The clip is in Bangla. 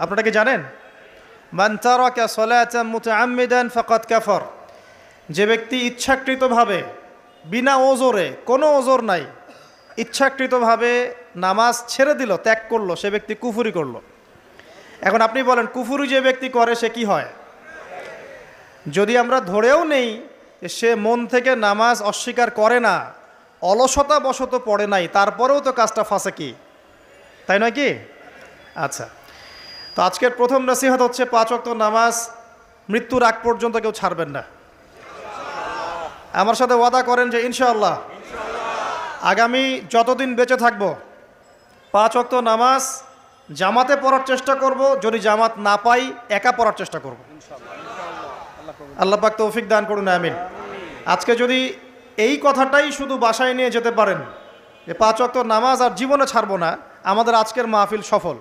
আপনারা কি জানেন মান তারাকা সালাতান মুতাআম্মিদান ফাকাদ কাফার, যে ব্যক্তি ইচ্ছাকৃতভাবে বিনা ওজরে, কোনো ওজর নাই, ইচ্ছাকৃতভাবে নামাজ ছেড়ে দিল, ত্যাগ করলো, সে ব্যক্তি কুফরি করলো। এখন আপনি বলেন কুফরি যে ব্যক্তি করে সে কি হয়? যদি আমরা ধরেও নেই সে মন থেকে নামাজ অস্বীকার করে না, অলসতা বশত পড়ে নাই, তারপরেও তো কাজটা ফাঁসে, কি তাই নয় কি? আচ্ছা, তো আজকের প্রথম নসিহত হচ্ছে 5 ওয়াক্ত নামাজ মৃত্যুর আগ পর্যন্ত কেউ ছাড়বেন না। আমার সাথে ওয়াদা করেন যে ইনশাআল্লাহ আগামী যতদিন বেঁচে থাকব 5 ওয়াক্ত নামাজ জামাতে পড়ার চেষ্টা করব, যদি জামাত না পাই একা পড়ার চেষ্টা করব। আল্লাহ পাক তৌফিক দান করুন, আমিন। আজকে যদি এই কথাটাই শুধু বাসায় নিয়ে যেতে পারেন যে 5 ওয়াক্ত নামাজ আর জীবনে ছাড়বো না, আমাদের আজকের মাহফিল সফল।